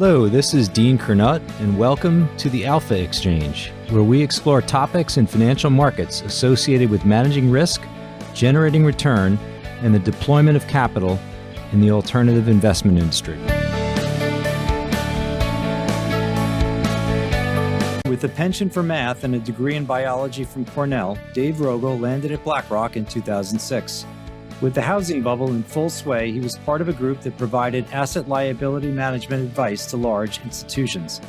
Hello, this is Dean Kernut, and welcome to the Alpha Exchange, where we explore topics in financial markets associated with managing risk, generating return, and the deployment of capital in the alternative investment industry. With a penchant for math and a degree in biology from Cornell, Dave Rogal landed at BlackRock in 2006. With the housing bubble in full sway, he was part of a group that provided asset liability management advice to large institutions.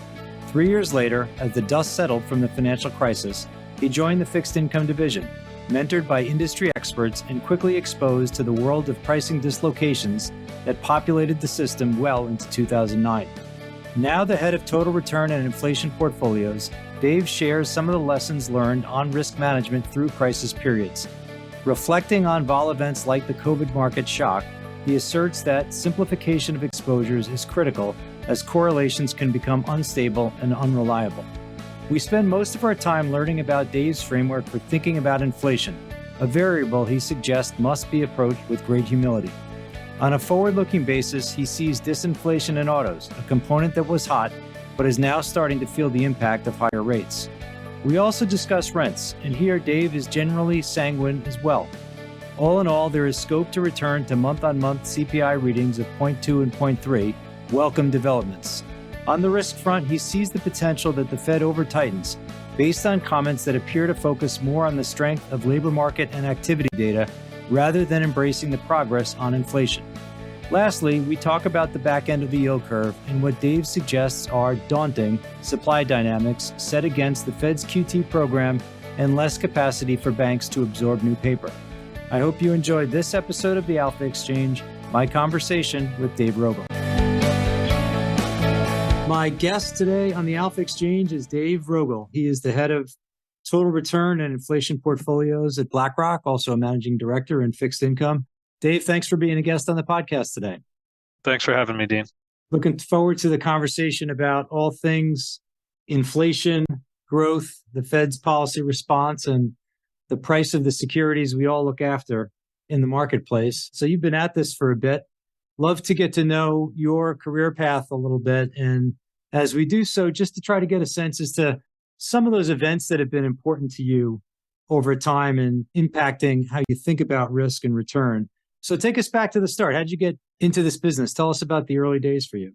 3 years later, as the dust settled from the financial crisis, he joined the fixed income division, mentored by industry experts and quickly exposed to the world of pricing dislocations that populated the system well into 2009. Now the head of total return and inflation portfolios, Dave shares some of the lessons learned on risk management through crisis periods. Reflecting on vol events like the COVID market shock, he asserts that simplification of exposures is critical as correlations can become unstable and unreliable. We spend most of our time learning about Dave's framework for thinking about inflation, a variable he suggests must be approached with great humility. On a forward-looking basis, he sees disinflation in autos, a component that was hot, but is now starting to feel the impact of higher rates. We also discuss rents, and here Dave is generally sanguine as well. All in all, there is scope to return to month-on-month CPI readings of 0.2 and 0.3, welcome developments. On the risk front, he sees the potential that the Fed over-tightens, based on comments that appear to focus more on the strength of labor market and activity data rather than embracing the progress on inflation. Lastly, we talk about the back end of the yield curve and what Dave suggests are daunting supply dynamics set against the Fed's QT program and less capacity for banks to absorb new paper. I hope you enjoyed this episode of the Alpha Exchange, my conversation with Dave Rogal. My guest today on the Alpha Exchange is Dave Rogal. He is the head of total return and inflation portfolios at BlackRock, also a managing director in fixed income. Dave, thanks for being a guest on the podcast today. Thanks for having me, Dean. Looking forward to the conversation about all things inflation, growth, the Fed's policy response, and the price of the securities we all look after in the marketplace. So you've been at this for a bit. Love to get to know your career path a little bit. And as we do so, just to try to get a sense as to some of those events that have been important to you over time and impacting how you think about risk and return. So take us back to the start. How'd you get into this business? Tell us about the early days for you.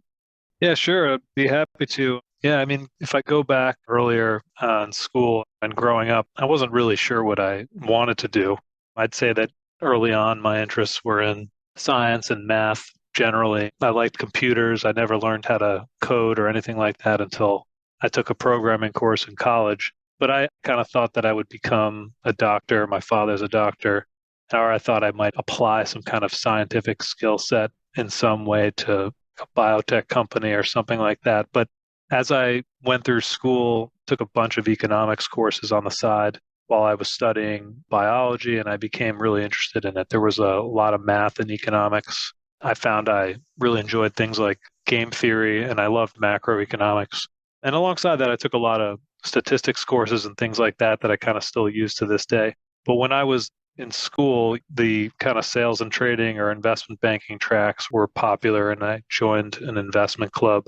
Yeah, sure. I'd be happy to. Yeah, I mean, if I go back earlier in school and growing up, I wasn't really sure what I wanted to do. I'd say that early on, my interests were in science and math generally. I liked computers. I never learned how to code or anything like that until I took a programming course in college. But I kind of thought that I would become a doctor. My father's a doctor. Or I thought I might apply some kind of scientific skill set in some way to a biotech company or something like that. But as I went through school, took a bunch of economics courses on the side while I was studying biology, and I became really interested in it. There was a lot of math in economics. I found I really enjoyed things like game theory, and I loved macroeconomics. And alongside that, I took a lot of statistics courses and things like that I kind of still use to this day. But when I was in school, the kind of sales and trading or investment banking tracks were popular, and I joined an investment club,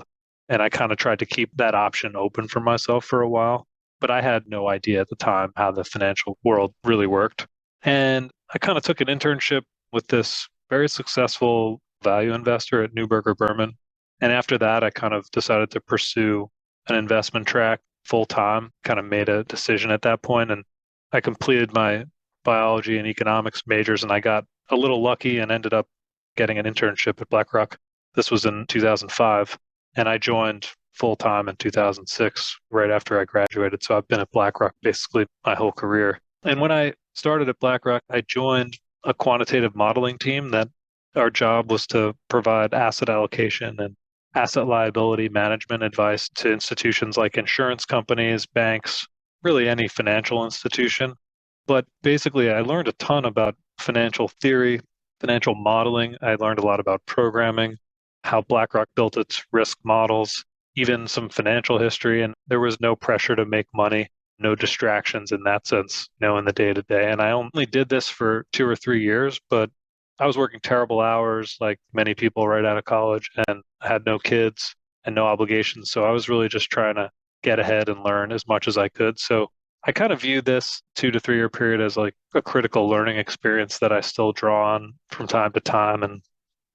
and I kind of tried to keep that option open for myself for a while. But I had no idea at the time how the financial world really worked. And I kind of took an internship with this very successful value investor at Neuberger Berman. And after that, I kind of decided to pursue an investment track full time, kind of made a decision at that point. And I completed my biology and economics majors, and I got a little lucky and ended up getting an internship at BlackRock. This was in 2005, and I joined full-time in 2006, right after I graduated. So I've been at BlackRock basically my whole career. And when I started at BlackRock, I joined a quantitative modeling team that our job was to provide asset allocation and asset liability management advice to institutions like insurance companies, banks, really any financial institution. But basically, I learned a ton about financial theory, financial modeling. I learned a lot about programming, how BlackRock built its risk models, even some financial history. And there was no pressure to make money, no distractions in that sense, in the day-to-day. And I only did this for 2 or 3 years, but I was working terrible hours like many people right out of college, and I had no kids. and no obligations. So I was really just trying to get ahead and learn as much as I could. So I kind of view this 2 to 3 year period as like a critical learning experience that I still draw on from time to time. And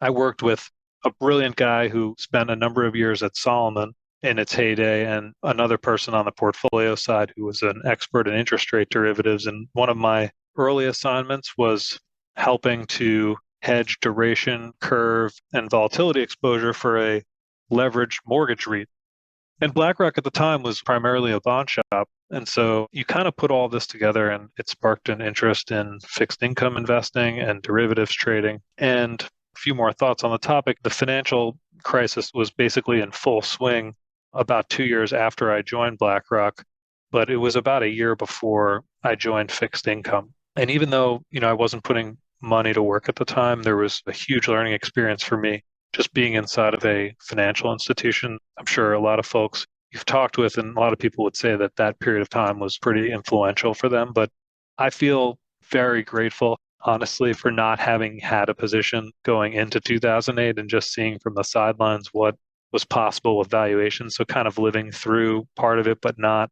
I worked with a brilliant guy who spent a number of years at Solomon in its heyday, and another person on the portfolio side who was an expert in interest rate derivatives. And one of my early assignments was helping to hedge duration, curve, and volatility exposure for a leveraged mortgage REIT. And BlackRock at the time was primarily a bond shop. And so you kind of put all this together and it sparked an interest in fixed income investing and derivatives trading. And a few more thoughts on the topic. The financial crisis was basically in full swing about 2 years after I joined BlackRock, but it was about a year before I joined fixed income. And even though, I wasn't putting money to work at the time, there was a huge learning experience for me just being inside of a financial institution. I'm sure a lot of folks you've talked with and a lot of people would say that that period of time was pretty influential for them. But I feel very grateful, honestly, for not having had a position going into 2008 and just seeing from the sidelines what was possible with valuation. So kind of living through part of it, but not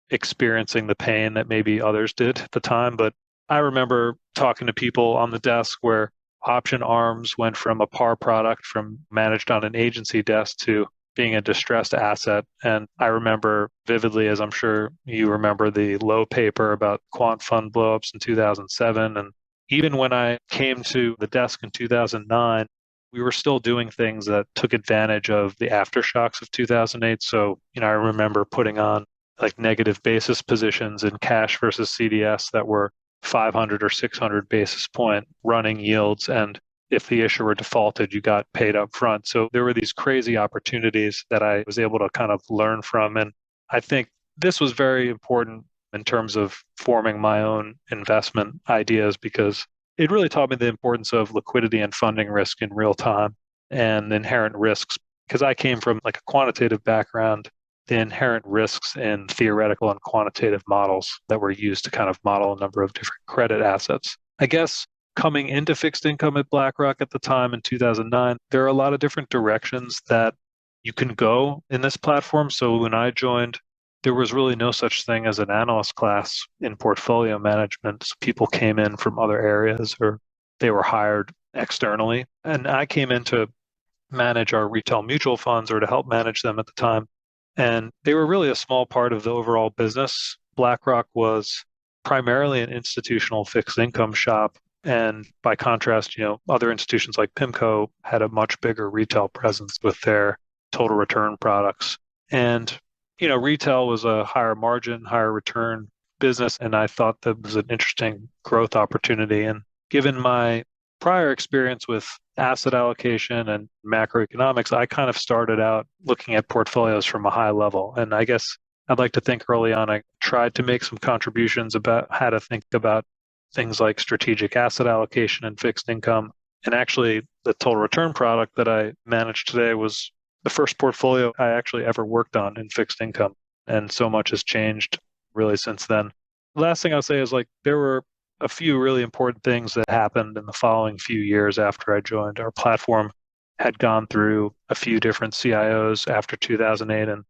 experiencing the pain that maybe others did at the time. But I remember talking to people on the desk where option arms went from a par product from managed on an agency desk to being a distressed asset. And I remember vividly, as I'm sure you remember, the low paper about quant fund blowups in 2007. And even when I came to the desk in 2009, we were still doing things that took advantage of the aftershocks of 2008. So, I remember putting on like negative basis positions in cash versus CDS that were 500 or 600 basis point running yields. And if the issuer defaulted, you got paid up front. So there were these crazy opportunities that I was able to kind of learn from. And I think this was very important in terms of forming my own investment ideas because it really taught me the importance of liquidity and funding risk in real time and inherent risks. Because I came from like a quantitative background, the inherent risks in theoretical and quantitative models that were used to kind of model a number of different credit assets. I guess coming into fixed income at BlackRock at the time in 2009, there are a lot of different directions that you can go in this platform. So when I joined, there was really no such thing as an analyst class in portfolio management. So people came in from other areas or they were hired externally. And I came in to manage our retail mutual funds or to help manage them at the time. And they were really a small part of the overall business. BlackRock was primarily an institutional fixed income shop. And by contrast, other institutions like PIMCO had a much bigger retail presence with their total return products. And, retail was a higher margin, higher return business. And I thought that was an interesting growth opportunity. And given my prior experience with asset allocation and macroeconomics, I kind of started out looking at portfolios from a high level. And I guess I'd like to think early on, I tried to make some contributions about how to think about things like strategic asset allocation and fixed income. And actually, the total return product that I manage today was the first portfolio I actually ever worked on in fixed income. And so much has changed really since then. The last thing I'll say is there were a few really important things that happened in the following few years after I joined. Our platform had gone through a few different CIOs after 2008. And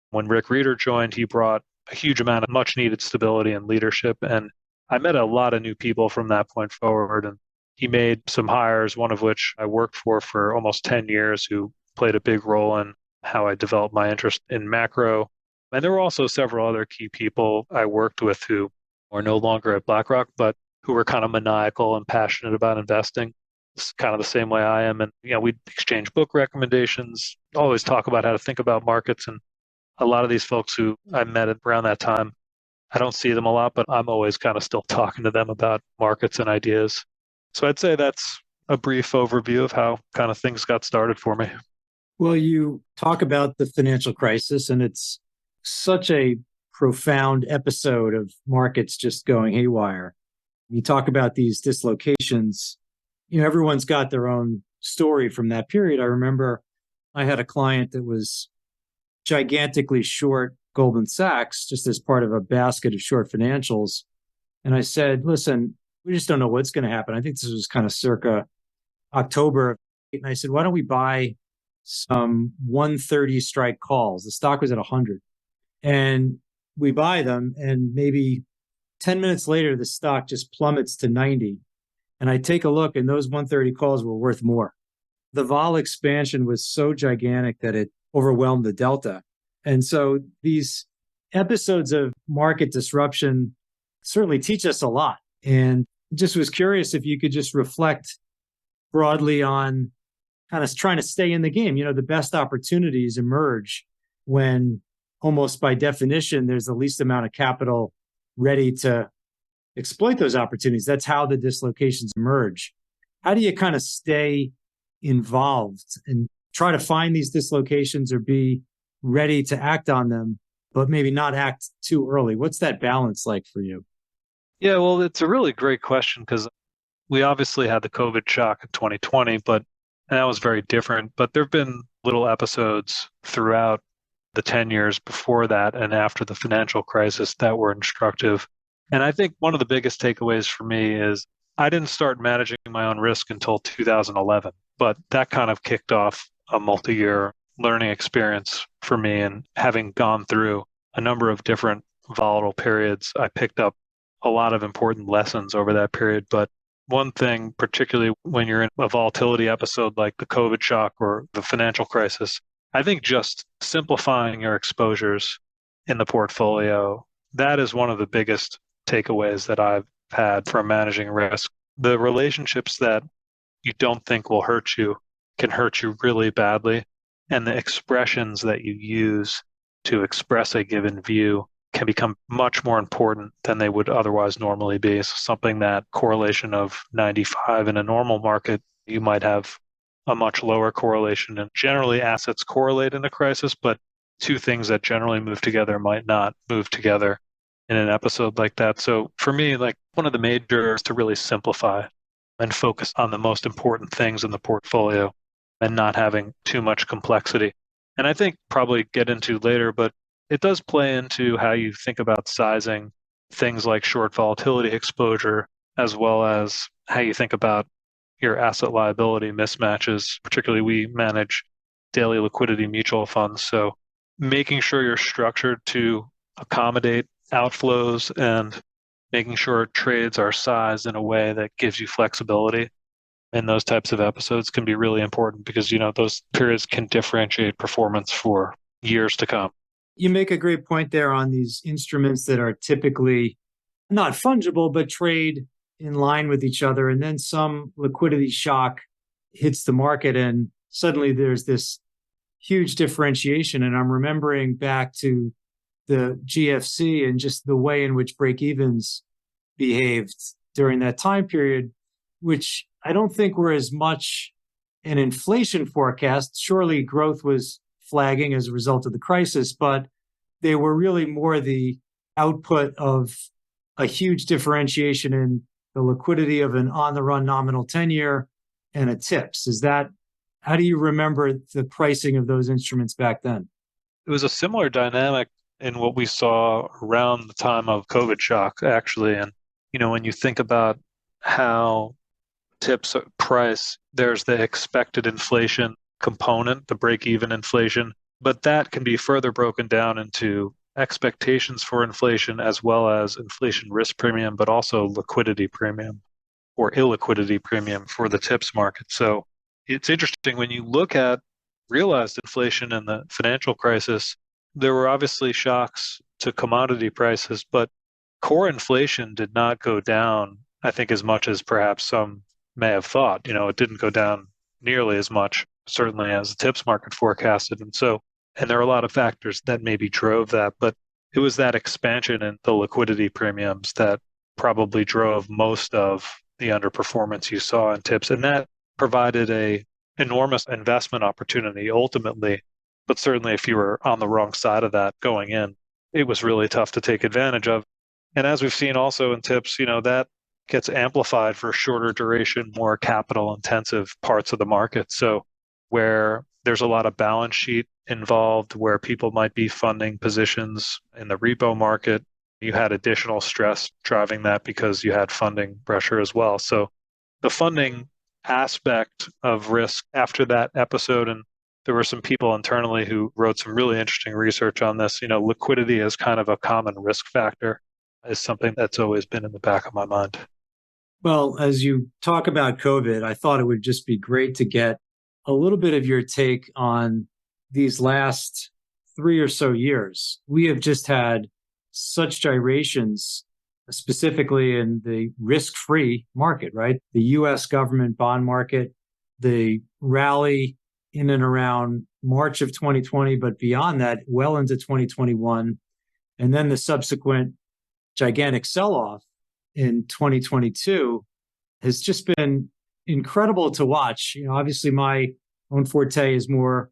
when Rick Reeder joined, he brought a huge amount of much needed stability and leadership. And I met a lot of new people from that point forward. And he made some hires, one of which I worked for almost 10 years, who played a big role in how I developed my interest in macro. And there were also several other key people I worked with who are no longer at BlackRock, but who were kind of maniacal and passionate about investing. It's kind of the same way I am. And, we'd exchange book recommendations, always talk about how to think about markets. And a lot of these folks who I met around that time, I don't see them a lot, but I'm always kind of still talking to them about markets and ideas. So I'd say that's a brief overview of how kind of things got started for me. Well, you talk about the financial crisis, and it's such a profound episode of markets just going haywire. You talk about these dislocations, everyone's got their own story from that period. I remember I had a client that was gigantically short Goldman Sachs, just as part of a basket of short financials. And I said, listen, we just don't know what's going to happen. I think this was kind of circa October. And I said, why don't we buy some 130 strike calls. The stock was at 100. And we buy them, and maybe 10 minutes later, the stock just plummets to 90. And I take a look, and those 130 calls were worth more. The vol expansion was so gigantic that it overwhelmed the delta. And so these episodes of market disruption certainly teach us a lot. And just was curious if you could just reflect broadly on kind of trying to stay in the game. The best opportunities emerge when almost by definition, there's the least amount of capital ready to exploit those opportunities. That's how the dislocations emerge. How do you kind of stay involved and try to find these dislocations or be ready to act on them, but maybe not act too early? What's that balance like for you? Yeah, well, it's a really great question because we obviously had the COVID shock in 2020, but that was very different. But there have been little episodes throughout the 10 years before that and after the financial crisis that were instructive. And I think one of the biggest takeaways for me is I didn't start managing my own risk until 2011, but that kind of kicked off a multi-year learning experience for me. And having gone through a number of different volatile periods, I picked up a lot of important lessons over that period. But one thing, particularly when you're in a volatility episode like the COVID shock or the financial crisis, I think just simplifying your exposures in the portfolio, that is one of the biggest takeaways that I've had from managing risk. The relationships that you don't think will hurt you can hurt you really badly. And the expressions that you use to express a given view can become much more important than they would otherwise normally be. So something that correlation of 95 in a normal market, you might have a much lower correlation. And generally assets correlate in a crisis, but two things that generally move together might not move together in an episode like that. So for me, like one of the major is to really simplify and focus on the most important things in the portfolio and not having too much complexity. And I think probably get into later, but it does play into how you think about sizing things like short volatility exposure, as well as how you think about your asset liability mismatches. Particularly, we manage daily liquidity mutual funds. So making sure you're structured to accommodate outflows and making sure trades are sized in a way that gives you flexibility in those types of episodes can be really important because, those periods can differentiate performance for years to come. You make a great point there on these instruments that are typically not fungible, but trade in line with each other. And then some liquidity shock hits the market and suddenly there's this huge differentiation. And I'm remembering back to the GFC and just the way in which break-evens behaved during that time period, which I don't think were as much an inflation forecast. Surely growth was flagging as a result of the crisis, but they were really more the output of a huge differentiation in the liquidity of an on-the-run nominal 10-year and a TIPS. How do you remember the pricing of those instruments back then? It was a similar dynamic in what we saw around the time of COVID shock, actually. And, when you think about how TIPS price, there's the expected inflation component, the break-even inflation, but that can be further broken down into expectations for inflation as well as inflation risk premium, but also liquidity premium or illiquidity premium for the TIPS market. So it's interesting when you look at realized inflation in the financial crisis, there were obviously shocks to commodity prices, but core inflation did not go down, I think, as much as perhaps some may have thought. It didn't go down nearly as much, certainly as the TIPS market forecasted. And there are a lot of factors that maybe drove that, but it was that expansion in the liquidity premiums that probably drove most of the underperformance you saw in TIPS. And that provided a enormous investment opportunity ultimately, but certainly if you were on the wrong side of that going in, it was really tough to take advantage of. And as we've seen also in TIPS, that gets amplified for shorter duration, more capital intensive parts of the market. So where there's a lot of balance sheet involved, where people might be funding positions in the repo market, you had additional stress driving that because you had funding pressure as well. So the funding aspect of risk after that episode, and there were some people internally who wrote some really interesting research on this. Liquidity as kind of a common risk factor is something that's always been in the back of my mind. Well, as you talk about COVID, I thought it would just be great to get a little bit of your take on these last 3 or so years. We have just had such gyrations, specifically in the risk-free market, right? The US government bond market, the rally in and around March of 2020, but beyond that, well into 2021, and then the subsequent gigantic sell-off in 2022 has just been incredible to watch. Obviously my own forte is more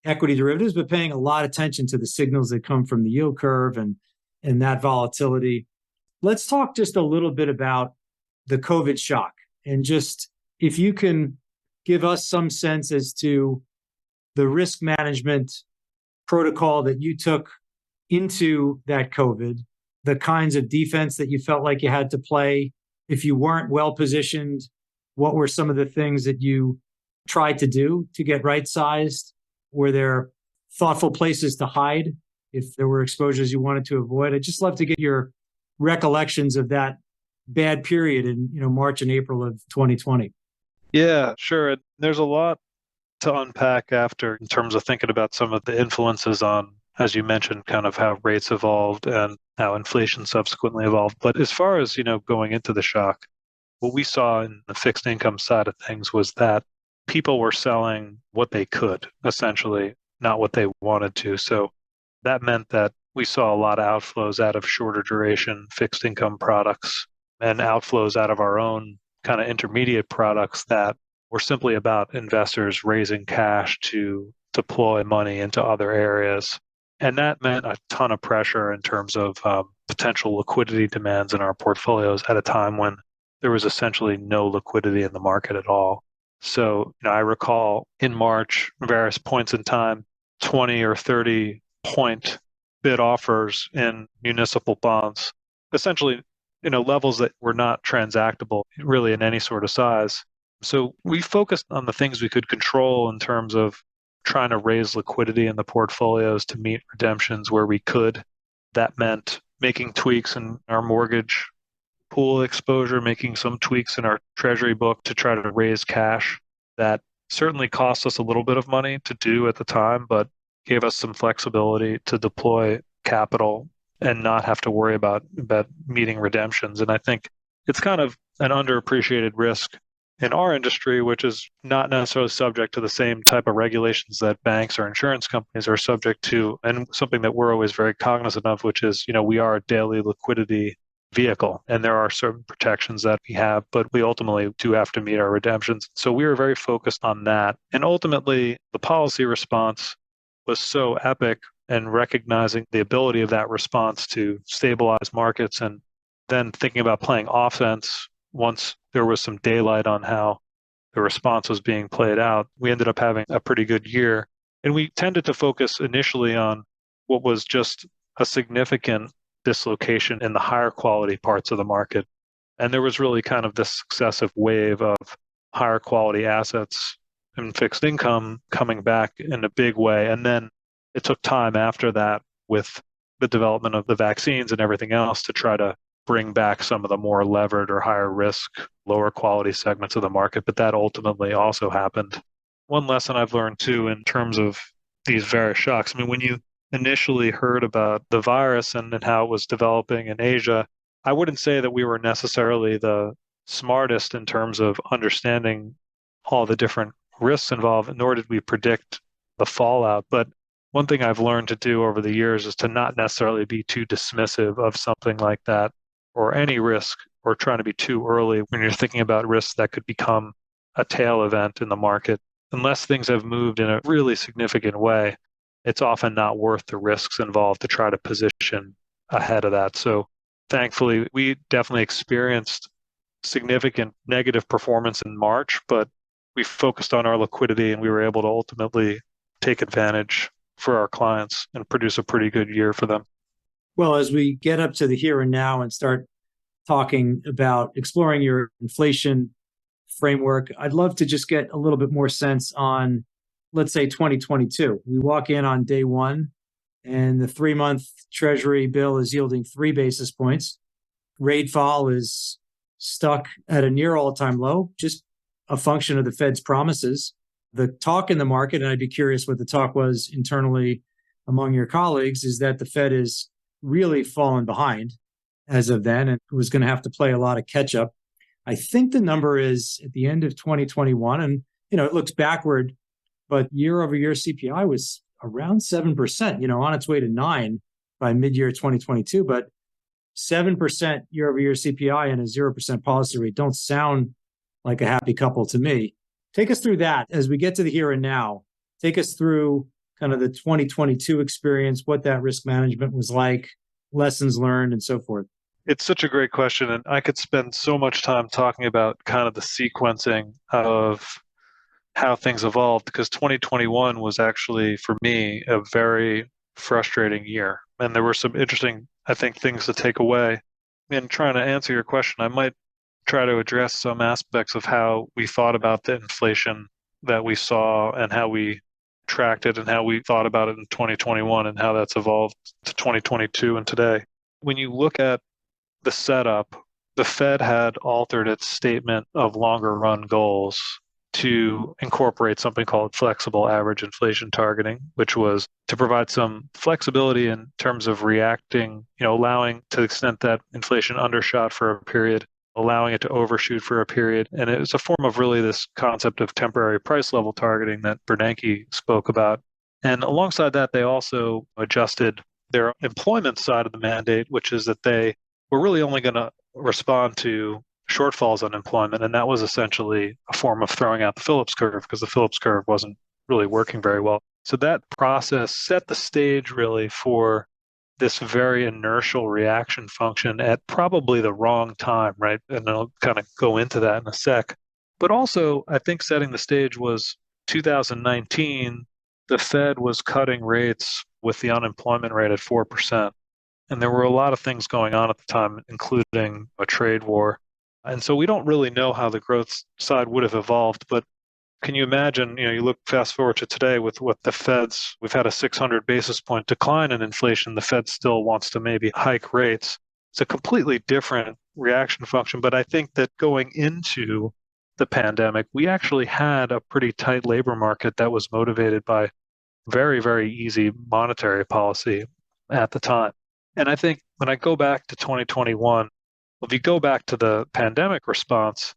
equity derivatives, but paying a lot of attention to the signals that come from the yield curve and that volatility. Let's talk just a little bit about the COVID shock, and just if you can give us some sense as to the risk management protocol that you took into that COVID, the kinds of defense that you felt like you had to play. If you weren't well positioned, what were some of the things that you tried to do to get right sized? Were there thoughtful places to hide if there were exposures you wanted to avoid? I'd just love to get your recollections of that bad period in March and April of 2020. Yeah, sure. There's a lot to unpack after in terms of thinking about some of the influences on, as you mentioned, kind of how rates evolved and how inflation subsequently evolved. But as far as, going into the shock, what we saw in the fixed income side of things was that people were selling what they could, essentially, not what they wanted to. So that meant that we saw a lot of outflows out of shorter duration fixed income products and outflows out of our own kind of intermediate products that were simply about investors raising cash to deploy money into other areas. And that meant a ton of pressure in terms of potential liquidity demands in our portfolios at a time when there was essentially no liquidity in the market at all. So I recall in March, various points in time, 20 or 30 point bid offers in municipal bonds, essentially, levels that were not transactable really in any sort of size. So we focused on the things we could control in terms of trying to raise liquidity in the portfolios to meet redemptions where we could. That meant making tweaks in our mortgage pool exposure, making some tweaks in our treasury book to try to raise cash. That certainly cost us a little bit of money to do at the time, but gave us some flexibility to deploy capital and not have to worry about meeting redemptions. And I think it's kind of an underappreciated risk in our industry, which is not necessarily subject to the same type of regulations that banks or insurance companies are subject to, and something that we're always very cognizant of, which is, we are a daily liquidity vehicle, and there are certain protections that we have, but we ultimately do have to meet our redemptions. So we were very focused on that. And ultimately, the policy response was so epic, and recognizing the ability of that response to stabilize markets, and then thinking about playing offense once there was some daylight on how the response was being played out. We ended up having a pretty good year. And we tended to focus initially on what was just a significant dislocation in the higher quality parts of the market. And there was really kind of this successive wave of higher quality assets and fixed income coming back in a big way. And then it took time after that with the development of the vaccines and everything else to try to bring back some of the more levered or higher risk, lower quality segments of the market. But that ultimately also happened. One lesson I've learned too in terms of these various shocks, when you initially heard about the virus and how it was developing in Asia, I wouldn't say that we were necessarily the smartest in terms of understanding all the different risks involved, nor did we predict the fallout. But one thing I've learned to do over the years is to not necessarily be too dismissive of something like that, or any risk, or trying to be too early when you're thinking about risks that could become a tail event in the market. Unless things have moved in a really significant way, it's often not worth the risks involved to try to position ahead of that. So thankfully, we definitely experienced significant negative performance in March, but we focused on our liquidity and we were able to ultimately take advantage for our clients and produce a pretty good year for them. Well, as we get up to the here and now and start talking about exploring your inflation framework, I'd love to just get a little bit more sense on let's say 2022. We walk in on day one and the 3-month Treasury bill is yielding 3 basis points. Rate fall is stuck at a near all-time low, just a function of the Fed's promises. The talk in the market, and I'd be curious what the talk was internally among your colleagues, is that the Fed is really fallen behind as of then and was going to have to play a lot of catch up. I think the number is at the end of 2021, and it looks backward, but year over year CPI was around 7%, on its way to 9 by mid-year 2022. But 7% year over year CPI and a 0% policy rate don't sound like a happy couple to me. Take us through that as we get to the here and now. Take us through kind of the 2022 experience, what that risk management was like, lessons learned, and so forth. It's such a great question. And I could spend so much time talking about kind of the sequencing of how things evolved, because 2021 was actually, for me, a very frustrating year. And there were some interesting, I think, things to take away. In trying to answer your question, I might try to address some aspects of how we thought about the inflation that we saw and how we tracked it and how we thought about it in 2021 and how that's evolved to 2022 and today. When you look at the setup, the Fed had altered its statement of longer run goals to incorporate something called flexible average inflation targeting, which was to provide some flexibility in terms of reacting, allowing to the extent that inflation undershot for a period, allowing it to overshoot for a period. And it was a form of really this concept of temporary price level targeting that Bernanke spoke about. And alongside that, they also adjusted their employment side of the mandate, which is that they were really only going to respond to shortfalls on employment. And that was essentially a form of throwing out the Phillips curve because the Phillips curve wasn't really working very well. So that process set the stage really for this very inertial reaction function at probably the wrong time, right? And I'll kind of go into that in a sec. But also, I think setting the stage was 2019, the Fed was cutting rates with the unemployment rate at 4%. And there were a lot of things going on at the time, including a trade war. And so we don't really know how the growth side would have evolved. But can you imagine, you look fast forward to today with what the Fed's, we've had a 600 basis point decline in inflation. The Fed still wants to maybe hike rates. It's a completely different reaction function. But I think that going into the pandemic, we actually had a pretty tight labor market that was motivated by very, very easy monetary policy at the time. And I think when I go back to 2021, if you go back to the pandemic response,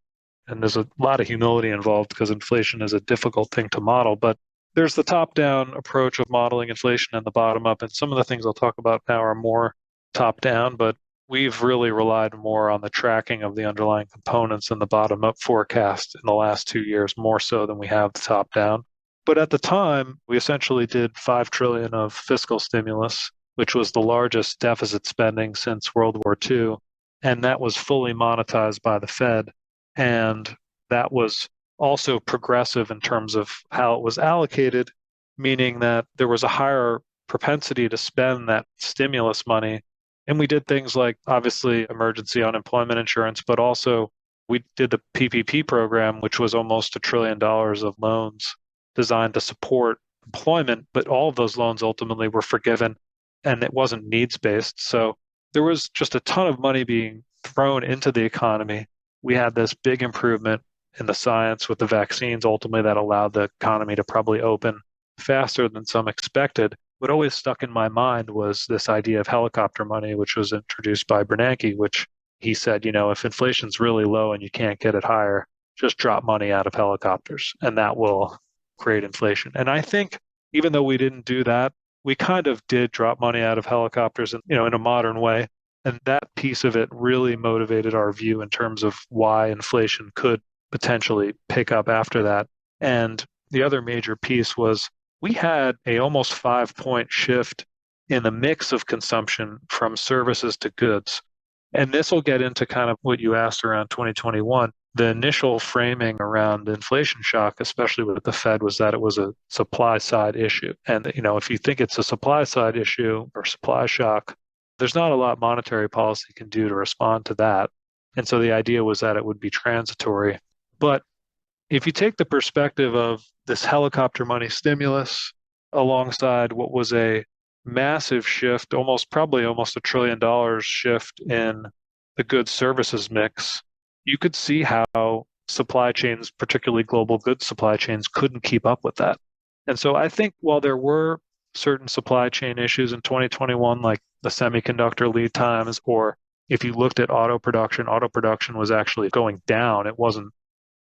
and there's a lot of humility involved because inflation is a difficult thing to model, but there's the top-down approach of modeling inflation and the bottom-up. And some of the things I'll talk about now are more top-down, but we've really relied more on the tracking of the underlying components and the bottom-up forecast in the last 2 years, more so than we have the top-down. But at the time, we essentially did $5 trillion of fiscal stimulus, which was the largest deficit spending since World War II. And that was fully monetized by the Fed. And that was also progressive in terms of how it was allocated, meaning that there was a higher propensity to spend that stimulus money. And we did things like, obviously, emergency unemployment insurance, but also we did the PPP program, which was almost $1 trillion of loans designed to support employment. But all of those loans ultimately were forgiven, and it wasn't needs-based. So there was just a ton of money being thrown into the economy. We had this big improvement in the science with the vaccines ultimately that allowed the economy to probably open faster than some expected. What always stuck in my mind was this idea of helicopter money, which was introduced by Bernanke, which he said, if inflation's really low and you can't get it higher, just drop money out of helicopters and that will create inflation. And I think even though we didn't do that, we kind of did drop money out of helicopters in a modern way. And that piece of it really motivated our view in terms of why inflation could potentially pick up after that. And the other major piece was we had a almost 5-point shift in the mix of consumption from services to goods. And this will get into kind of what you asked around 2021. The initial framing around the inflation shock, especially with the Fed, was that it was a supply side issue. And, if you think it's a supply side issue or supply shock, there's not a lot monetary policy can do to respond to that. And so the idea was that it would be transitory. But if you take the perspective of this helicopter money stimulus alongside what was a massive shift, probably almost $1 trillion shift in the goods services mix, you could see how supply chains, particularly global goods supply chains, couldn't keep up with that. And so I think while there were certain supply chain issues in 2021, like the semiconductor lead times, or if you looked at auto production was actually going down. It wasn't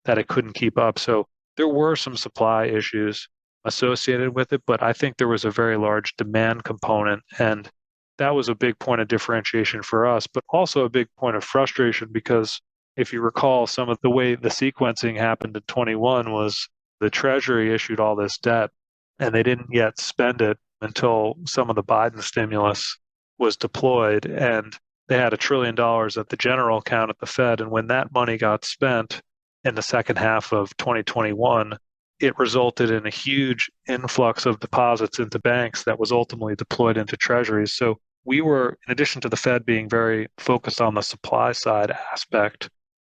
that it couldn't keep up. So there were some supply issues associated with it, but I think there was a very large demand component. And that was a big point of differentiation for us, but also a big point of frustration because if you recall, some of the way the sequencing happened in 21 was the Treasury issued all this debt and they didn't yet spend it until some of the Biden stimulus was deployed. And they had $1 trillion at the general account at the Fed. And when that money got spent in the second half of 2021, it resulted in a huge influx of deposits into banks that was ultimately deployed into treasuries. So we were, in addition to the Fed being very focused on the supply side aspect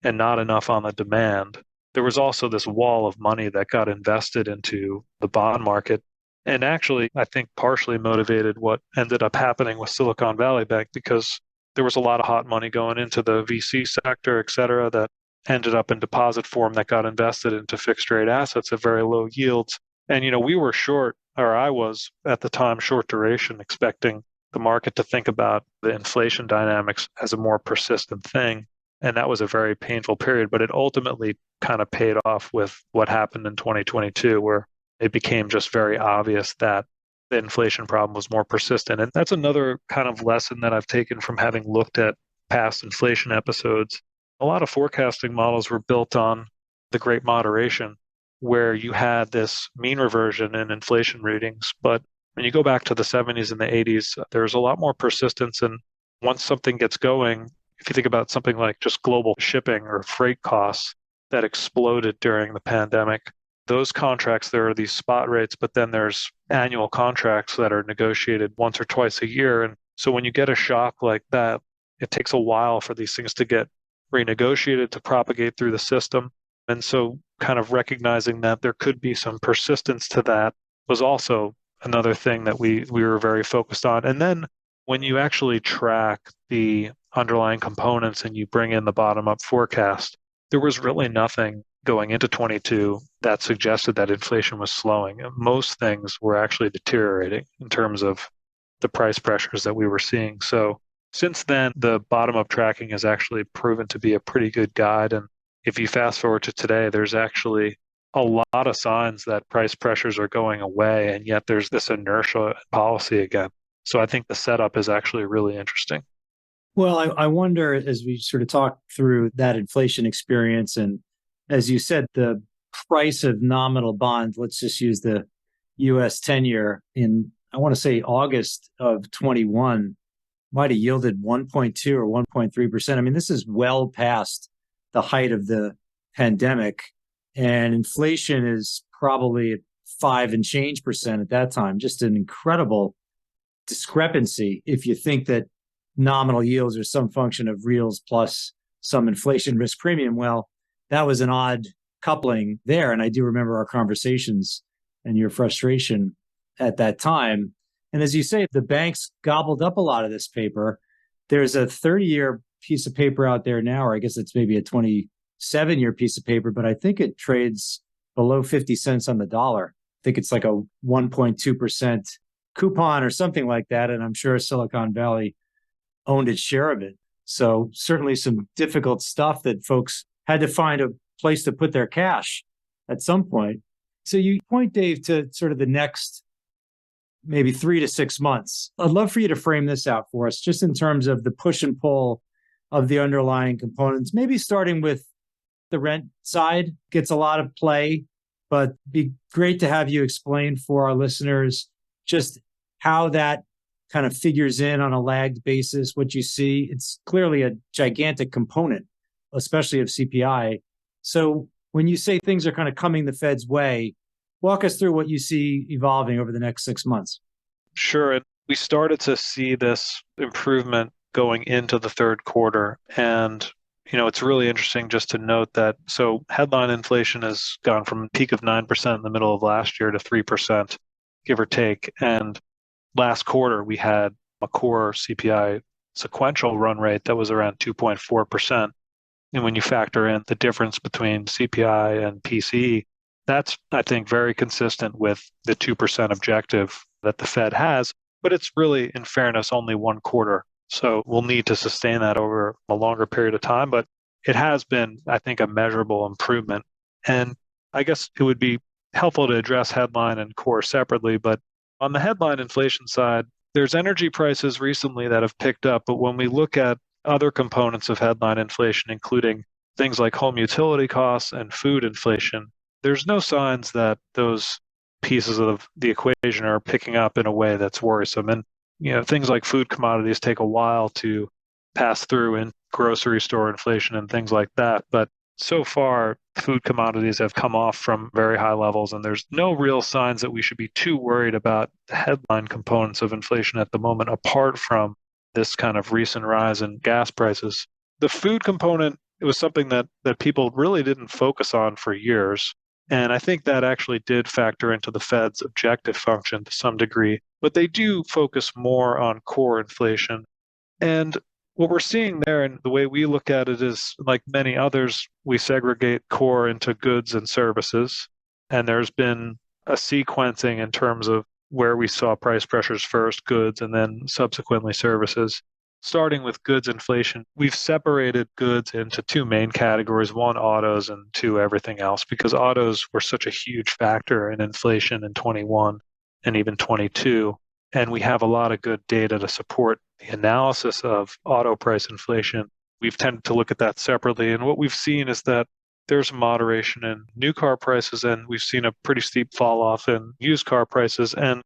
and not enough on the demand, there was also this wall of money that got invested into the bond market. And actually, I think partially motivated what ended up happening with Silicon Valley Bank because there was a lot of hot money going into the VC sector, et cetera, that ended up in deposit form that got invested into fixed rate assets at very low yields. And, we were short, or I was at the time short duration, expecting the market to think about the inflation dynamics as a more persistent thing. And that was a very painful period, but it ultimately kind of paid off with what happened in 2022, where it became just very obvious that the inflation problem was more persistent. And that's another kind of lesson that I've taken from having looked at past inflation episodes. A lot of forecasting models were built on the Great Moderation, where you had this mean reversion in inflation readings. But when you go back to the 70s and the 80s, there's a lot more persistence. And once something gets going, if you think about something like just global shipping or freight costs that exploded during the pandemic, those contracts, there are these spot rates, but then there's annual contracts that are negotiated once or twice a year. And so when you get a shock like that, it takes a while for these things to get renegotiated, to propagate through the system. And so kind of recognizing that there could be some persistence to that was also another thing that we were very focused on. And then when you actually track the underlying components and you bring in the bottom-up forecast, there was really nothing going into 22 that suggested that inflation was slowing. Most things were actually deteriorating in terms of the price pressures that we were seeing. So since then, the bottom-up tracking has actually proven to be a pretty good guide. And if you fast forward to today, there's actually a lot of signs that price pressures are going away, and yet there's this inertia policy again. So I think the setup is actually really interesting. Well, I wonder as we sort of talk through that inflation experience, and as you said, the price of nominal bonds, let's just use the US 10-year in, I want to say August of 21, might have yielded 1.2 or 1.3%. I mean, this is well past the height of the pandemic, and inflation is probably at 5 and change percent at that time. Just an incredible discrepancy if you think that nominal yields are some function of reals plus some inflation risk premium. Well, that was an odd coupling there. And I do remember our conversations and your frustration at that time. And as you say, the banks gobbled up a lot of this paper. There's a 30-year piece of paper out there now, or I guess it's maybe a 27-year piece of paper, but I think it trades below 50 cents on the dollar. I think it's like a 1.2% coupon or something like that. And I'm sure Silicon Valley owned its share of it. So certainly some difficult stuff that folks had to find a place to put their cash at some point. So you point, Dave, to sort of the next maybe 3 to 6 months. I'd love for you to frame this out for us, just in terms of the push and pull of the underlying components, maybe starting with the rent side. Gets a lot of play, but be great to have you explain for our listeners just how that kind of figures in on a lagged basis, what you see. It's clearly a gigantic component, especially of CPI. So when you say things are kind of coming the Fed's way, walk us through what you see evolving over the next 6 months. Sure. And we started to see this improvement going into the third quarter. And It's really interesting just to note that so headline inflation has gone from a peak of 9% in the middle of last year to 3%, give or take. And last quarter, we had a core CPI sequential run rate that was around 2.4%. And when you factor in the difference between CPI and PCE, that's, I think, very consistent with the 2% objective that the Fed has. But it's really, in fairness, only one quarter. So we'll need to sustain that over a longer period of time. But it has been, I think, a measurable improvement. And I guess it would be helpful to address headline and core separately. But on the headline inflation side, there's energy prices recently that have picked up. But when we look at other components of headline inflation, including things like home utility costs and food inflation, there's no signs that those pieces of the equation are picking up in a way that's worrisome. And, things like food commodities take a while to pass through in grocery store inflation and things like that. But so far, food commodities have come off from very high levels, and there's no real signs that we should be too worried about the headline components of inflation at the moment, apart from this kind of recent rise in gas prices. The food component, it was something that people really didn't focus on for years. And I think that actually did factor into the Fed's objective function to some degree, but they do focus more on core inflation. And what we're seeing there, and the way we look at it is, like many others, we segregate core into goods and services. And there's been a sequencing in terms of where we saw price pressures first, goods, and then subsequently services. Starting with goods inflation, we've separated goods into two main categories, one autos and two everything else, because autos were such a huge factor in inflation in 21 and even 22. And we have a lot of good data to support the analysis of auto price inflation. We've tended to look at that separately. And what we've seen is that there's moderation in new car prices, and we've seen a pretty steep fall off in used car prices. And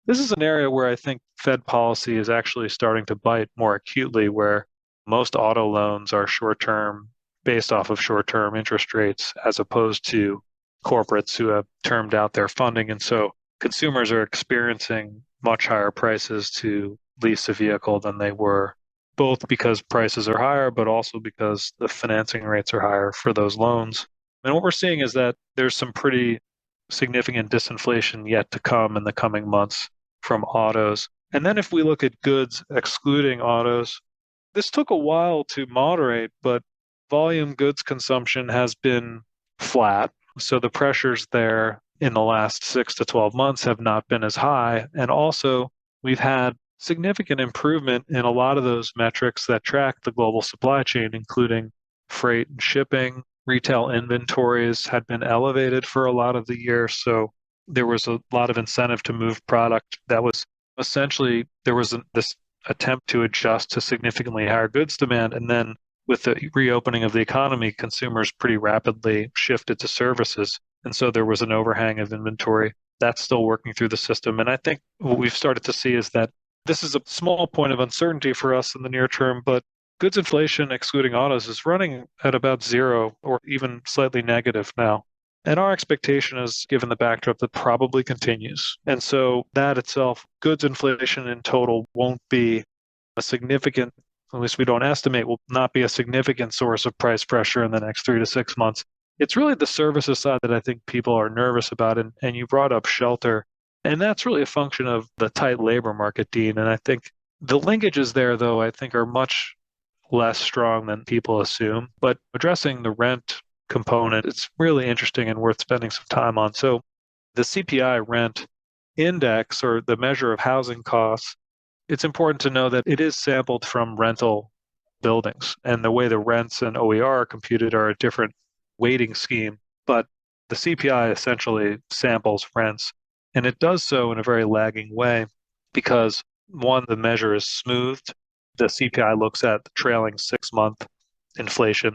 this is an area where I think Fed policy is actually starting to bite more acutely, where most auto loans are short-term, based off of short-term interest rates, as opposed to corporates who have termed out their funding. And so consumers are experiencing much higher prices to lease a vehicle than they were, both because prices are higher, but also because the financing rates are higher for those loans. And what we're seeing is that there's some pretty significant disinflation yet to come in the coming months from autos. And then if we look at goods excluding autos, this took a while to moderate, but volume goods consumption has been flat. So the pressures there in the last 6 to 12 months have not been as high. And also, we've had significant improvement in a lot of those metrics that track the global supply chain, including freight and shipping. Retail inventories had been elevated for a lot of the year. So there was a lot of incentive to move product that was essentially, there was this attempt to adjust to significantly higher goods demand. And then with the reopening of the economy, consumers pretty rapidly shifted to services. And so there was an overhang of inventory. That's still working through the system. And I think what we've started to see is that this is a small point of uncertainty for us in the near term, but goods inflation, excluding autos, is running at about zero or even slightly negative now. And our expectation is, given the backdrop, that probably continues. And so that itself, goods inflation in total won't be a significant, at least we don't estimate, will not be a significant source of price pressure in the next 3 to 6 months. It's really the services side that I think people are nervous about. And you brought up shelter. And that's really a function of the tight labor market, Dean. And I think the linkages there, though, I think are much less strong than people assume. But addressing the rent component, it's really interesting and worth spending some time on. So the CPI rent index, or the measure of housing costs, it's important to know that it is sampled from rental buildings. And the way the rents and OER are computed are a different weighting scheme. But the CPI essentially samples rents. And it does so in a very lagging way because, one, the measure is smoothed. The CPI looks at the trailing 6-month inflation.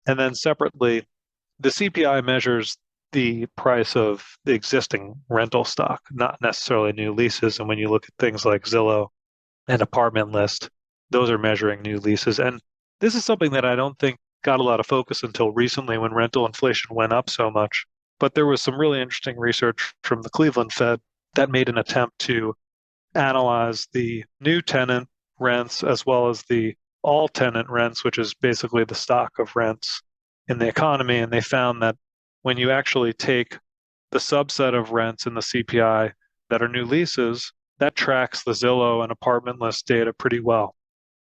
And then separately, the CPI measures the price of the existing rental stock, not necessarily new leases. And when you look at things like Zillow and Apartment List, those are measuring new leases. And this is something that I don't think got a lot of focus until recently when rental inflation went up so much. But there was some really interesting research from the Cleveland Fed that made an attempt to analyze the new tenant rents as well as the all tenant rents, which is basically the stock of rents in the economy. And they found that when you actually take the subset of rents in the CPI that are new leases, that tracks the Zillow and apartment list data pretty well.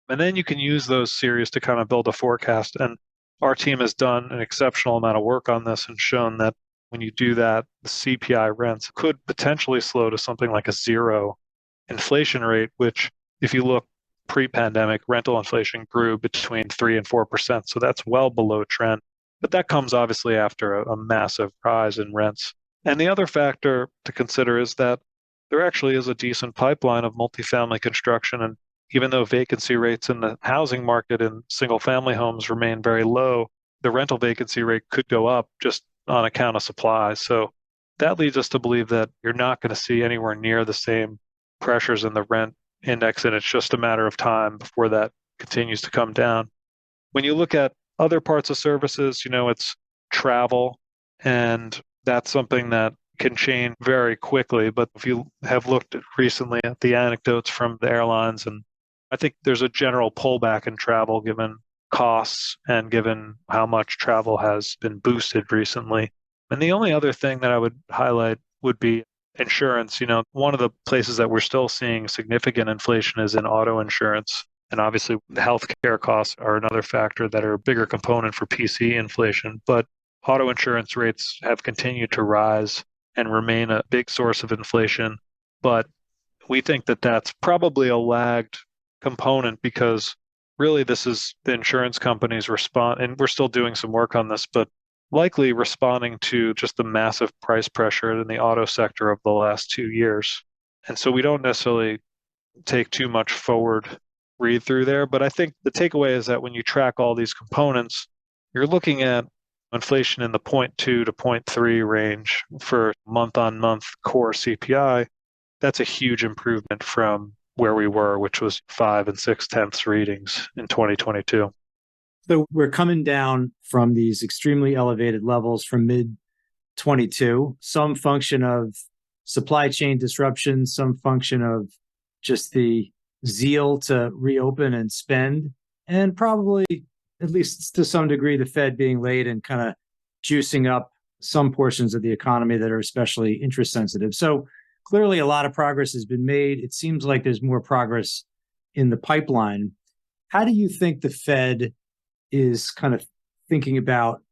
And then you can use those series to kind of build a forecast. And our team has done an exceptional amount of work on this and shown that when you do that, the CPI rents could potentially slow to something like a zero inflation rate, which if you look pre-pandemic, rental inflation grew between 3 and 4%. So that's well below trend. But that comes obviously after a massive rise in rents. And the other factor to consider is that there actually is a decent pipeline of multifamily construction. And even though vacancy rates in the housing market in single family homes remain very low, the rental vacancy rate could go up just on account of supply. So that leads us to believe that you're not going to see anywhere near the same pressures in the rent index, and it's just a matter of time before that continues to come down. When you look at other parts of services, it's travel, and that's something that can change very quickly. But if you have looked recently at the anecdotes from the airlines, and I think there's a general pullback in travel given costs and given how much travel has been boosted recently. And the only other thing that I would highlight would be insurance. One of the places that we're still seeing significant inflation is in auto insurance. And obviously, the healthcare costs are another factor that are a bigger component for PC inflation. But auto insurance rates have continued to rise and remain a big source of inflation. But we think that that's probably a lagged component because really this is the insurance companies respond, and we're still doing some work on this, but likely responding to just the massive price pressure in the auto sector of the last 2 years. And so we don't necessarily take too much forward read through there. But I think the takeaway is that when you track all these components, you're looking at inflation in the 0.2 to 0.3 range for month on month core CPI. That's a huge improvement from where we were, which was 5 6/10 readings in 2022. So we're coming down from these extremely elevated levels from mid 22, some function of supply chain disruption, some function of just the zeal to reopen and spend, and probably, at least to some degree, the Fed being late and kind of juicing up some portions of the economy that are especially interest sensitive. So clearly a lot of progress has been made. It seems like there's more progress in the pipeline. How do you think the Fed is kind of thinking about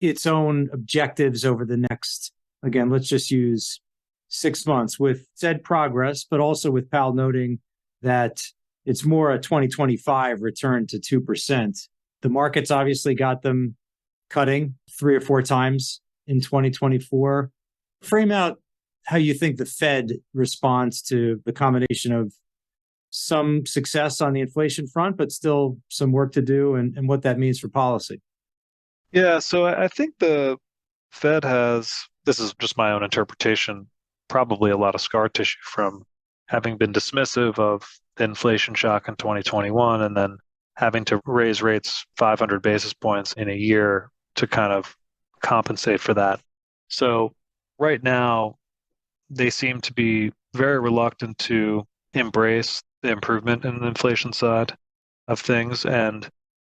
its own objectives over the next, again, let's just use 6 months with said progress, but also with Powell noting that it's more a 2025 return to 2%. The markets obviously got them cutting 3 or 4 times in 2024. Frame out how you think the Fed responds to the combination of some success on the inflation front, but still some work to do, and what that means for policy. Yeah, so I think the Fed has, this is just my own interpretation, probably a lot of scar tissue from having been dismissive of the inflation shock in 2021 and then having to raise rates 500 basis points in a year to kind of compensate for that. So right now, they seem to be very reluctant to embrace the improvement in the inflation side of things and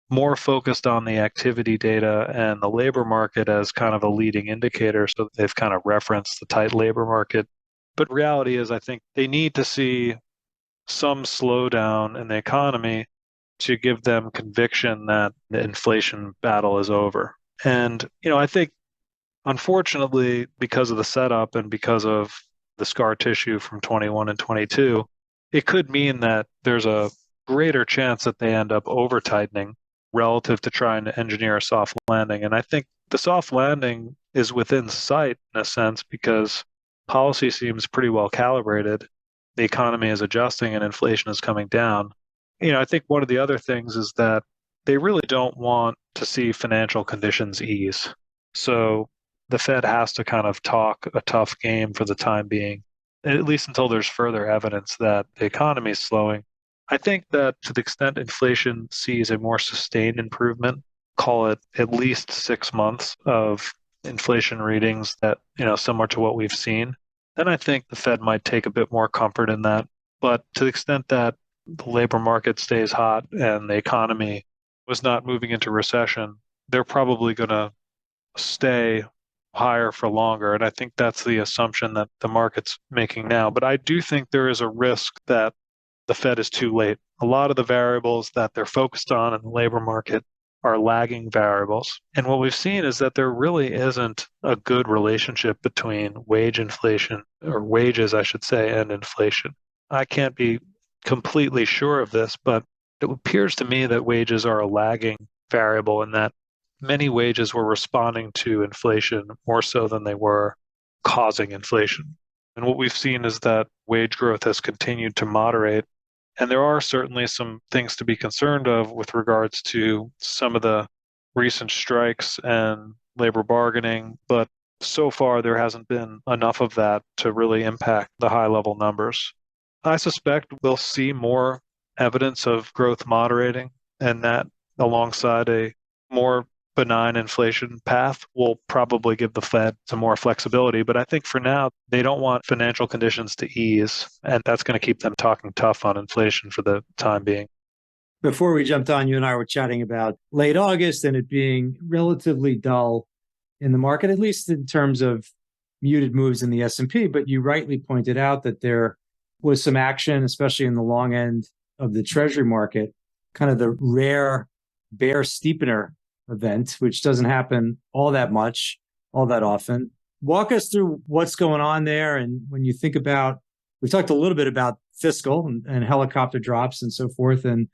more focused on the activity data and the labor market as kind of a leading indicator. So they've kind of referenced the tight labor market. But reality is, I think they need to see some slowdown in the economy to give them conviction that the inflation battle is over. And, I think, unfortunately, because of the setup and because of the scar tissue from 21 and 22, it could mean that there's a greater chance that they end up over tightening relative to trying to engineer a soft landing. And I think the soft landing is within sight in a sense because policy seems pretty well calibrated. The economy is adjusting and inflation is coming down. I think one of the other things is that they really don't want to see financial conditions ease. So the Fed has to kind of talk a tough game for the time being, at least until there's further evidence that the economy is slowing. I think that to the extent inflation sees a more sustained improvement, call it at least 6 months of inflation readings that, similar to what we've seen, then I think the Fed might take a bit more comfort in that. But to the extent that the labor market stays hot and the economy was not moving into recession, they're probably going to stay higher for longer. And I think that's the assumption that the market's making now. But I do think there is a risk that the Fed is too late. A lot of the variables that they're focused on in the labor market are lagging variables. And what we've seen is that there really isn't a good relationship between wage inflation, or wages, I should say, and inflation. I can't be completely sure of this, but it appears to me that wages are a lagging variable and that many wages were responding to inflation more so than they were causing inflation. And what we've seen is that wage growth has continued to moderate. And there are certainly some things to be concerned of with regards to some of the recent strikes and labor bargaining. But so far, there hasn't been enough of that to really impact the high level numbers. I suspect we'll see more evidence of growth moderating, and that alongside a more benign inflation path will probably give the Fed some more flexibility. But I think for now, they don't want financial conditions to ease, and that's going to keep them talking tough on inflation for the time being. Before we jumped on, you and I were chatting about late August and it being relatively dull in the market, at least in terms of muted moves in the S&P. But you rightly pointed out that there was some action, especially in the long end of the Treasury market, kind of the rare bear steepener event, which doesn't happen all that much, all that often. Walk us through what's going on there. And when you think about, we talked a little bit about fiscal and helicopter drops and so forth, and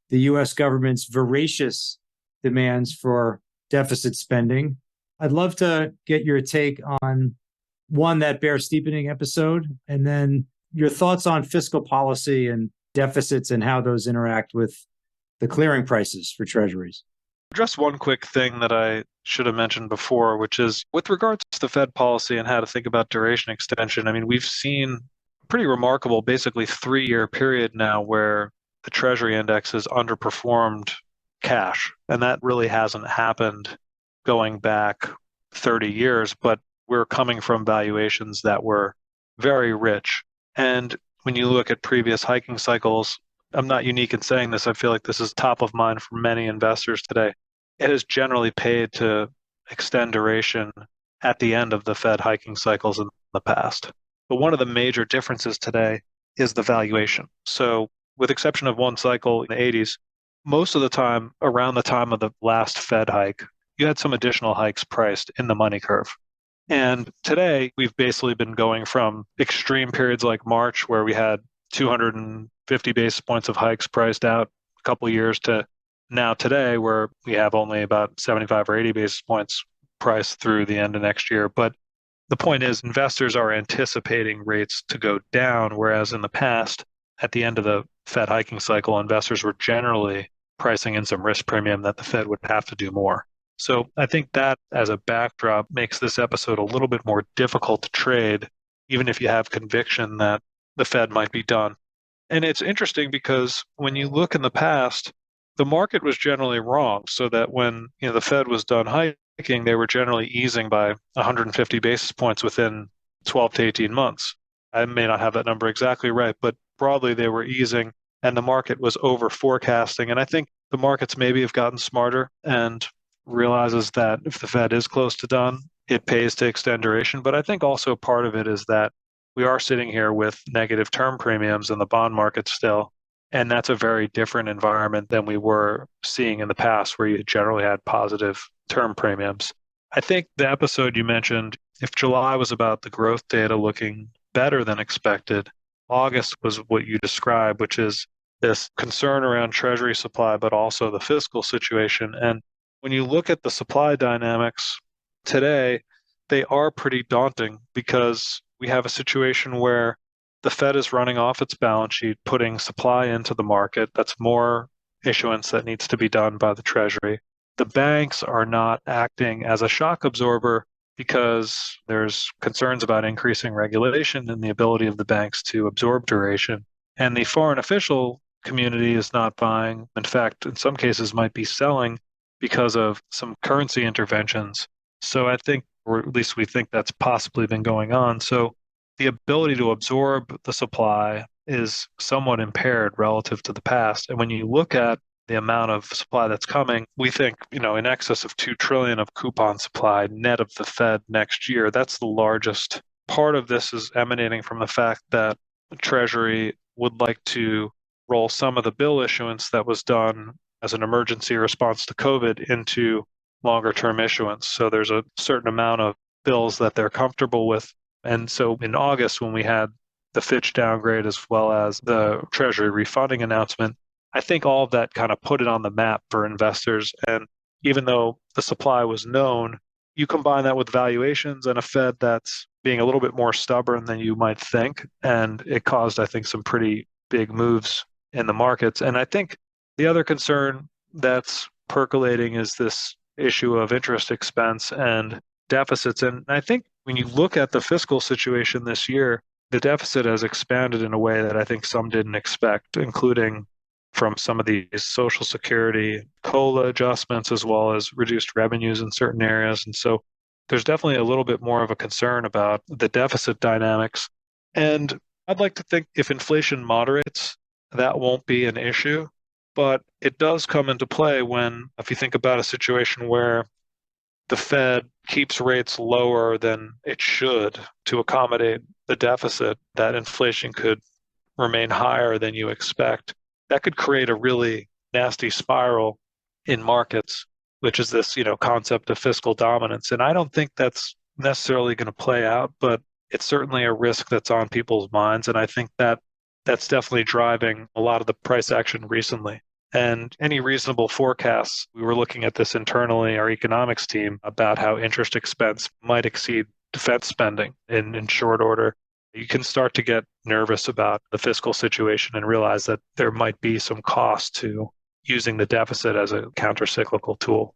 the US government's voracious demands for deficit spending. I'd love to get your take on one, that bear steepening episode, and then your thoughts on fiscal policy and deficits and how those interact with the clearing prices for treasuries. Just one quick thing that I should have mentioned before, which is with regards to the Fed policy and how to think about duration extension. I mean, we've seen a pretty remarkable, basically 3-year period now where the Treasury index has underperformed cash. And that really hasn't happened going back 30 years, but we're coming from valuations that were very rich. And when you look at previous hiking cycles, I'm not unique in saying this. I feel like this is top of mind for many investors today. It has generally paid to extend duration at the end of the Fed hiking cycles in the past. But one of the major differences today is the valuation. So with exception of one cycle in the 80s, most of the time, around the time of the last Fed hike, you had some additional hikes priced in the money curve. And today, we've basically been going from extreme periods like March, where we had 250 basis points of hikes priced out a couple of years, to now today, where we have only about 75 or 80 basis points priced through the end of next year. But the point is, investors are anticipating rates to go down, whereas in the past, at the end of the Fed hiking cycle, investors were generally pricing in some risk premium that the Fed would have to do more. So I think that as a backdrop makes this episode a little bit more difficult to trade, even if you have conviction that the Fed might be done. And it's interesting because when you look in the past, the market was generally wrong, so that when the Fed was done hiking, they were generally easing by 150 basis points within 12 to 18 months. I may not have that number exactly right, but broadly they were easing and the market was over forecasting. And I think the markets maybe have gotten smarter and realizes that if the Fed is close to done, it pays to extend duration. But I think also part of it is that we are sitting here with negative term premiums in the bond market still. And that's a very different environment than we were seeing in the past, where you generally had positive term premiums. I think the episode you mentioned, if July was about the growth data looking better than expected, August was what you described, which is this concern around Treasury supply, but also the fiscal situation. And when you look at the supply dynamics today, they are pretty daunting because we have a situation where the Fed is running off its balance sheet, putting supply into the market. That's more issuance that needs to be done by the Treasury. The banks are not acting as a shock absorber because there's concerns about increasing regulation and the ability of the banks to absorb duration. And the foreign official community is not buying. In fact, in some cases might be selling because of some currency interventions. So I think, or at least we think, that's possibly been going on. So the ability to absorb the supply is somewhat impaired relative to the past. And when you look at the amount of supply that's coming, we think, in excess of 2 trillion of coupon supply net of the Fed next year. That's the largest. Part of this is emanating from the fact that the Treasury would like to roll some of the bill issuance that was done as an emergency response to COVID into longer term issuance. So there's a certain amount of bills that they're comfortable with. And so in August, when we had the Fitch downgrade as well as the Treasury refunding announcement, I think all of that kind of put it on the map for investors. And even though the supply was known, you combine that with valuations and a Fed that's being a little bit more stubborn than you might think. And it caused, I think, some pretty big moves in the markets. And I think the other concern that's percolating is this issue of interest expense and deficits. And I think when you look at the fiscal situation this year, the deficit has expanded in a way that I think some didn't expect, including from some of these Social Security COLA adjustments, as well as reduced revenues in certain areas. And so there's definitely a little bit more of a concern about the deficit dynamics. And I'd like to think if inflation moderates, that won't be an issue. But it does come into play when, if you think about a situation where the Fed keeps rates lower than it should to accommodate the deficit, that inflation could remain higher than you expect. That could create a really nasty spiral in markets, which is this, concept of fiscal dominance. And I don't think that's necessarily going to play out, but it's certainly a risk that's on people's minds. And I think that that's definitely driving a lot of the price action recently. And any reasonable forecasts, we were looking at this internally, our economics team, about how interest expense might exceed defense spending in short order. You can start to get nervous about the fiscal situation and realize that there might be some cost to using the deficit as a countercyclical tool.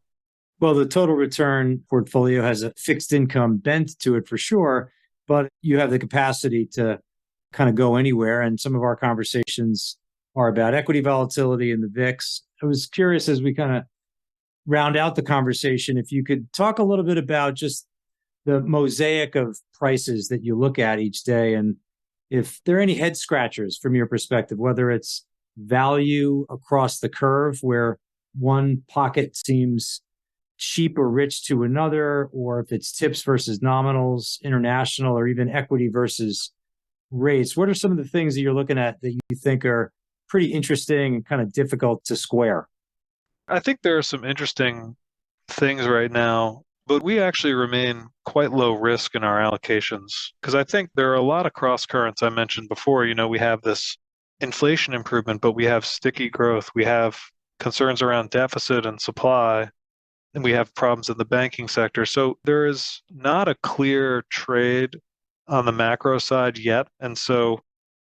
Well, the total return portfolio has a fixed income bent to it for sure, but you have the capacity to kind of go anywhere. And some of our conversations are about equity volatility in the VIX. I was curious, as we kind of round out the conversation, if you could talk a little bit about just the mosaic of prices that you look at each day, and if there are any head scratchers from your perspective, whether it's value across the curve where one pocket seems cheap or rich to another, or if it's tips versus nominals, international, or even equity versus rates. What are some of the things that you're looking at that you think are pretty interesting and kind of difficult to square? I think there are some interesting things right now, but we actually remain quite low risk in our allocations because I think there are a lot of cross currents I mentioned before. We have this inflation improvement, but we have sticky growth. We have concerns around deficit and supply, and we have problems in the banking sector. So there is not a clear trade on the macro side yet. And so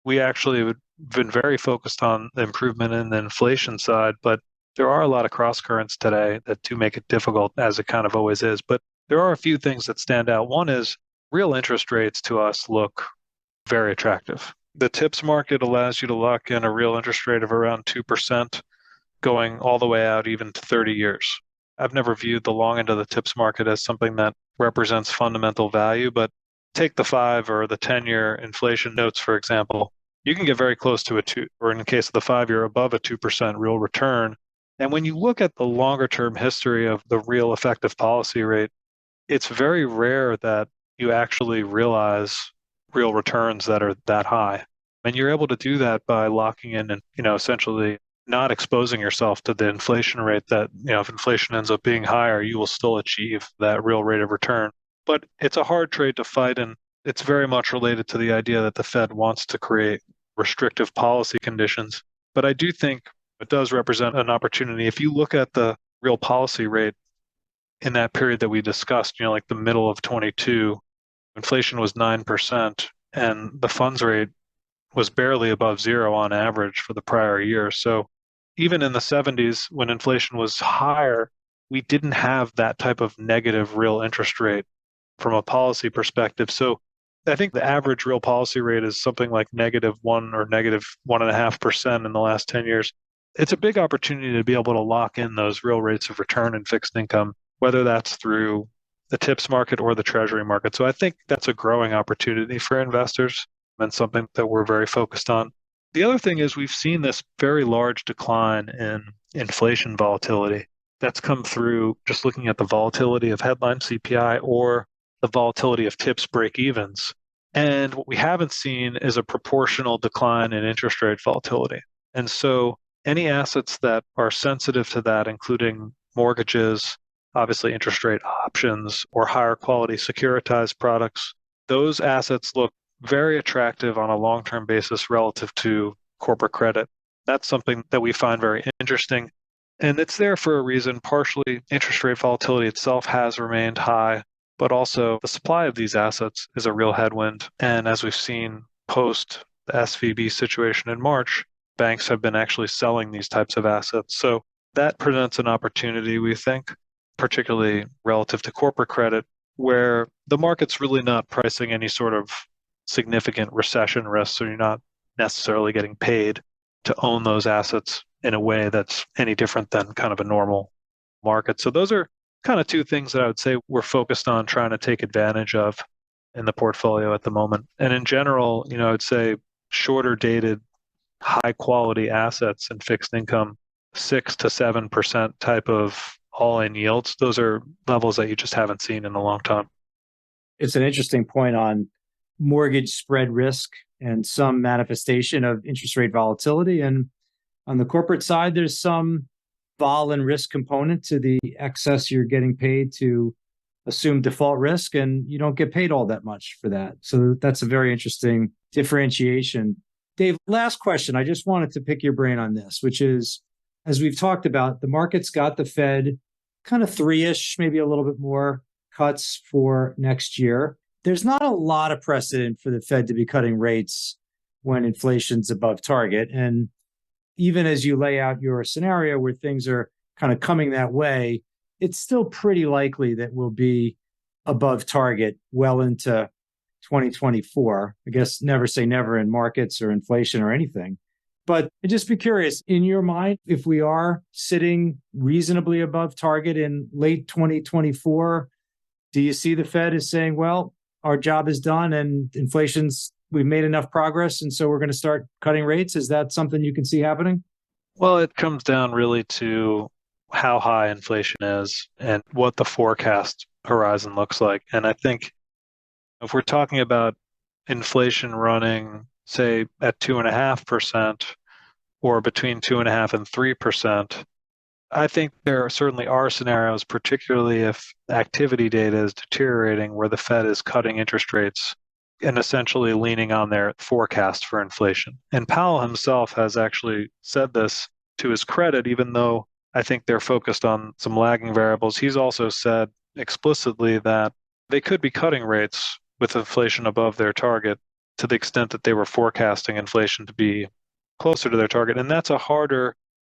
we actually have been very focused on the improvement in the inflation side, but there are a lot of cross currents today that do make it difficult, as it kind of always is. But there are a few things that stand out. One is real interest rates to us look very attractive. The TIPS market allows you to lock in a real interest rate of around 2% going all the way out even to 30 years. I've never viewed the long end of the TIPS market as something that represents fundamental value, but take the 5 or the 10-year inflation notes, for example. You can get very close to a 2, or in the case of the 5-year, above a 2% real return. And when you look at the longer term history of the real effective policy rate, it's very rare that you actually realize real returns that are that high. And you're able to do that by locking in and, essentially not exposing yourself to the inflation rate that, if inflation ends up being higher, you will still achieve that real rate of return. But it's a hard trade to fight, and it's very much related to the idea that the Fed wants to create restrictive policy conditions. But I do think it does represent an opportunity. If you look at the real policy rate in that period that we discussed, like the middle of 22, inflation was 9% and the funds rate was barely above zero on average for the prior year. So even in the 70s, when inflation was higher, we didn't have that type of negative real interest rate from a policy perspective. So I think the average real policy rate is something like -1 or -1.5% in the last 10 years. It's a big opportunity to be able to lock in those real rates of return in fixed income, whether that's through the TIPS market or the Treasury market. So I think that's a growing opportunity for investors and something that we're very focused on. The other thing is we've seen this very large decline in inflation volatility. That's come through just looking at the volatility of headline CPI or the volatility of TIPS break-evens. And what we haven't seen is a proportional decline in interest rate volatility. And so any assets that are sensitive to that, including mortgages, obviously interest rate options, or higher quality securitized products, those assets look very attractive on a long-term basis relative to corporate credit. That's something that we find very interesting. And it's there for a reason. Partially, interest rate volatility itself has remained high, but also the supply of these assets is a real headwind. And as we've seen post the SVB situation in March, banks have been actually selling these types of assets. So that presents an opportunity, we think, particularly relative to corporate credit, where the market's really not pricing any sort of significant recession risk, so you're not necessarily getting paid to own those assets in a way that's any different than kind of a normal market. So those are kind of two things that I would say we're focused on trying to take advantage of in the portfolio at the moment. And in general, I would say shorter dated, high quality assets and fixed income, 6 to 7% type of all-in yields. Those are levels that you just haven't seen in a long time. It's an interesting point on mortgage spread risk and some manifestation of interest rate volatility. And on the corporate side, there's some vol and risk component to the excess you're getting paid to assume default risk, and you don't get paid all that much for that. So that's a very interesting differentiation. Dave, last question. I just wanted to pick your brain on this, which is, as we've talked about, the market's got the Fed kind of 3-ish, maybe a little bit more cuts for next year. There's not a lot of precedent for the Fed to be cutting rates when inflation's above target. And even as you lay out your scenario where things are kind of coming that way, it's still pretty likely that we'll be above target well into 2024. I guess never say never in markets or inflation or anything. But I'd just be curious, in your mind, if we are sitting reasonably above target in late 2024, do you see the Fed as saying, well, our job is done and we've made enough progress, and so we're going to start cutting rates? Is that something you can see happening? Well, it comes down really to how high inflation is and what the forecast horizon looks like. And I think if we're talking about inflation running, say, at 2.5% or between 2.5% and 3%, I think there certainly are scenarios, particularly if activity data is deteriorating, where the Fed is cutting interest rates and essentially leaning on their forecast for inflation. And Powell himself has actually said this to his credit, even though I think they're focused on some lagging variables. He's also said explicitly that they could be cutting rates with inflation above their target to the extent that they were forecasting inflation to be closer to their target. And that's a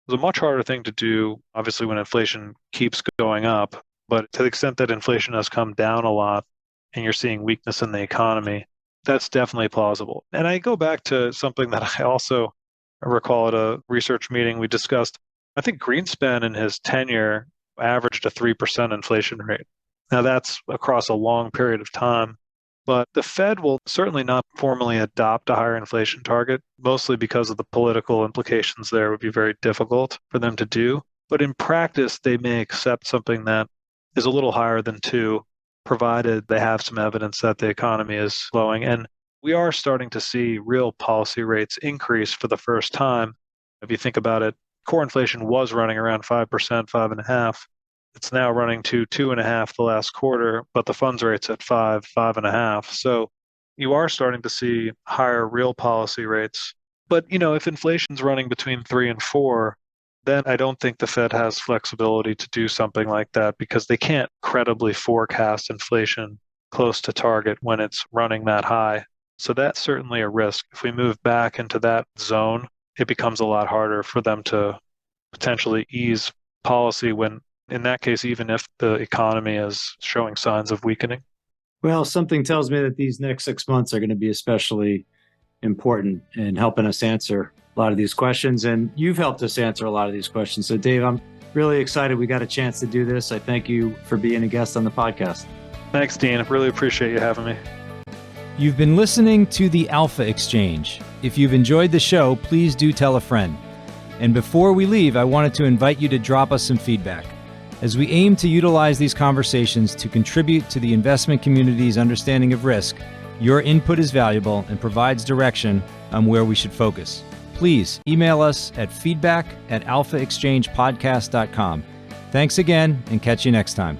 much harder thing to do, obviously, when inflation keeps going up. But to the extent that inflation has come down a lot and you're seeing weakness in the economy, that's definitely plausible. And I go back to something that I also recall at a research meeting we discussed. I think Greenspan in his tenure averaged a 3% inflation rate. Now that's across a long period of time, but the Fed will certainly not formally adopt a higher inflation target, mostly because of the political implications there. It would be very difficult for them to do. But in practice, they may accept something that is a little higher than 2, provided they have some evidence that the economy is slowing. And we are starting to see real policy rates increase for the first time. If you think about it, core inflation was running around 5%, 5.5%. It's now running to 2.5% the last quarter, but the funds rate's at 5%, 5.5%. So you are starting to see higher real policy rates. But, if inflation's running between 3 and 4, then I don't think the Fed has flexibility to do something like that, because they can't credibly forecast inflation close to target when it's running that high. So that's certainly a risk. If we move back into that zone, it becomes a lot harder for them to potentially ease policy when, in that case, even if the economy is showing signs of weakening. Well, something tells me that these next 6 months are going to be especially important in helping us answer a lot of these questions. And you've helped us answer a lot of these questions. So, Dave, I'm really excited we got a chance to do this. I thank you for being a guest on the podcast. Thanks, Dean. I really appreciate you having me. You've been listening to the Alpha Exchange. If you've enjoyed the show, please do tell a friend. And before we leave, I wanted to invite you to drop us some feedback, as we aim to utilize these conversations to contribute to the investment community's understanding of risk. Your input is valuable and provides direction on where we should focus. Please email us at feedback@alphaexchangepodcast.com. Thanks again, and catch you next time.